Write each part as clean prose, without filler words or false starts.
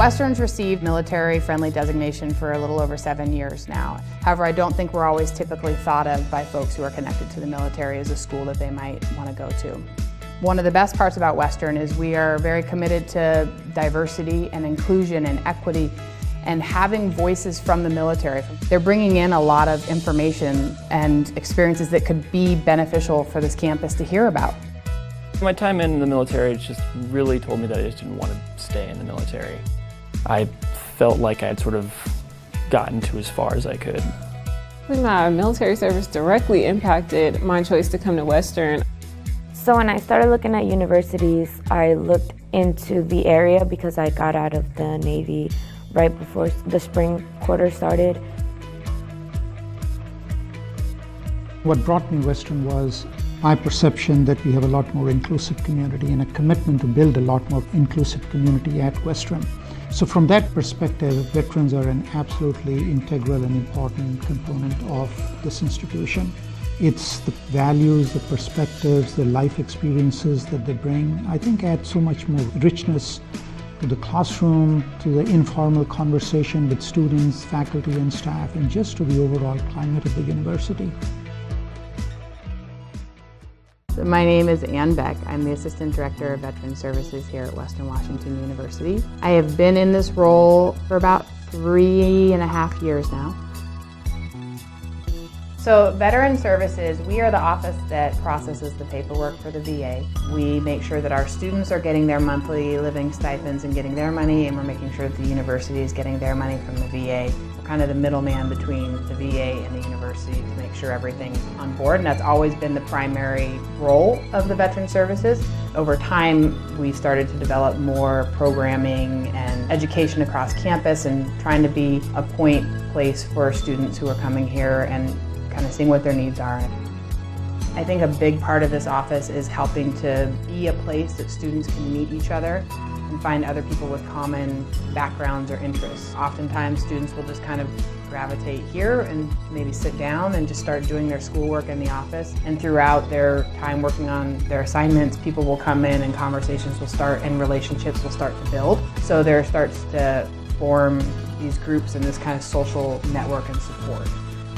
Western's received military-friendly designation for a little over 7 years now. However, I don't think we're always typically thought of by folks who are connected to the military as a school that they might want to go to. One of the best parts about Western is we are very committed to diversity and inclusion and equity and having voices from the military. They're bringing in a lot of information and experiences that could be beneficial for this campus to hear about. My time in the military just really told me that I just didn't want to stay in the military. I felt like I had sort of gotten to as far as I could. My military service directly impacted my choice to come to Western. So when I started looking at universities, I looked into the area because I got out of the Navy right before the spring quarter started. What brought me Western was my perception that we have a lot more inclusive community and a commitment to build a lot more inclusive community at Western. So from that perspective, veterans are an absolutely integral and important component of this institution. It's the values, the perspectives, the life experiences that they bring, I think add so much more richness to the classroom, to the informal conversation with students, faculty and staff, and just to the overall climate of the university. So my name is Ann Beck. I'm the Assistant Director of Veteran Services here at Western Washington University. I have been in this role for about 3.5 years now. So Veteran Services, we are the office that processes the paperwork for the VA. We make sure that our students are getting their monthly living stipends and getting their money, and we're making sure that the university is getting their money from the VA. We're kind of the middleman between the VA and the university to make sure everything's on board, and that's always been the primary role of the Veteran Services. Over time, we started to develop more programming and education across campus and trying to be a point place for students who are coming here and kind of seeing what their needs are. I think a big part of this office is helping to be a place that students can meet each other and find other people with common backgrounds or interests. Oftentimes students will just kind of gravitate here and maybe sit down and just start doing their schoolwork in the office. And throughout their time working on their assignments, people will come in and conversations will start and relationships will start to build. So there starts to form these groups and this kind of social network and support.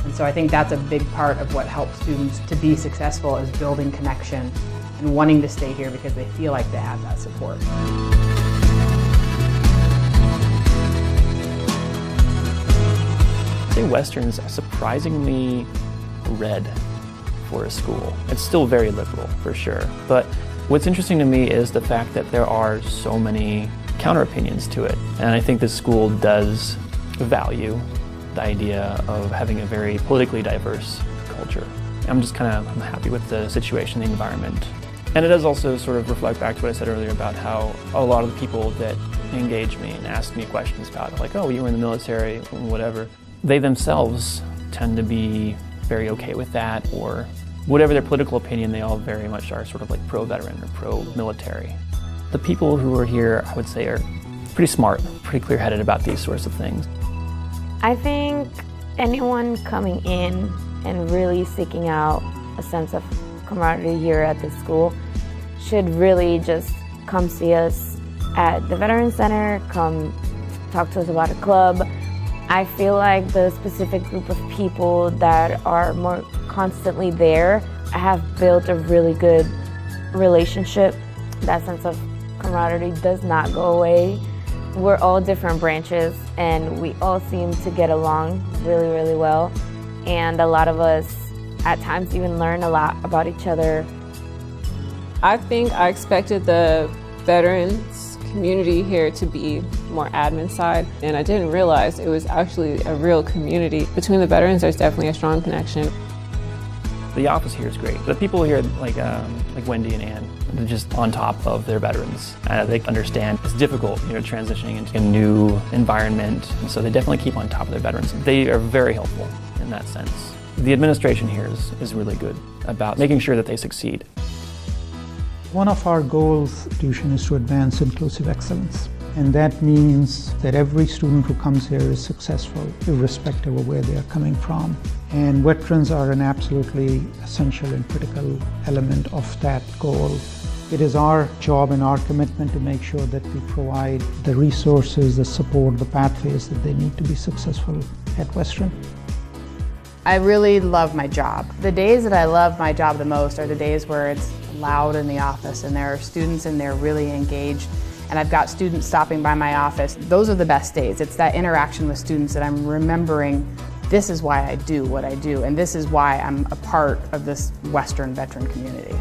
And so I think that's a big part of what helps students to be successful is building connection and wanting to stay here because they feel like they have that support. I think Western's surprisingly red for a school. It's still very liberal, for sure. But what's interesting to me is the fact that there are so many counter opinions to it. And I think this school does value the idea of having a very politically diverse culture. I'm happy with the situation, the environment. And it does also sort of reflect back to what I said earlier about how a lot of the people that engage me and ask me questions about, like, oh, you were in the military, whatever, they themselves tend to be very okay with that, or whatever their political opinion, they all very much are sort of like pro-veteran or pro-military. The people who are here, I would say, are pretty smart, pretty clear-headed about these sorts of things. I think anyone coming in and really seeking out a sense of camaraderie here at this school should really just come see us at the Veteran Center, come talk to us about a club. I feel like the specific group of people that are more constantly there have built a really good relationship. That sense of camaraderie does not go away. We're all different branches and we all seem to get along really, really well. And a lot of us at times even learn a lot about each other. I think I expected the veterans community here to be more admin side, and I didn't realize it was actually a real community. Between the veterans, there's definitely a strong connection. The office here is great. The people here, like Wendy and Ann, they're just on top of their veterans. They understand it's difficult, transitioning into a new environment, and so they definitely keep on top of their veterans. They are very helpful in that sense. The administration here is really good about making sure that they succeed. One of our goals at Tuition is to advance inclusive excellence. And that means that every student who comes here is successful, irrespective of where they are coming from. And veterans are an absolutely essential and critical element of that goal. It is our job and our commitment to make sure that we provide the resources, the support, the pathways that they need to be successful at Western. I really love my job. The days that I love my job the most are the days where it's loud in the office and there are students in there really engaged, and I've got students stopping by my office. Those are the best days. It's that interaction with students that I'm remembering this is why I do what I do, and this is why I'm a part of this Western veteran community.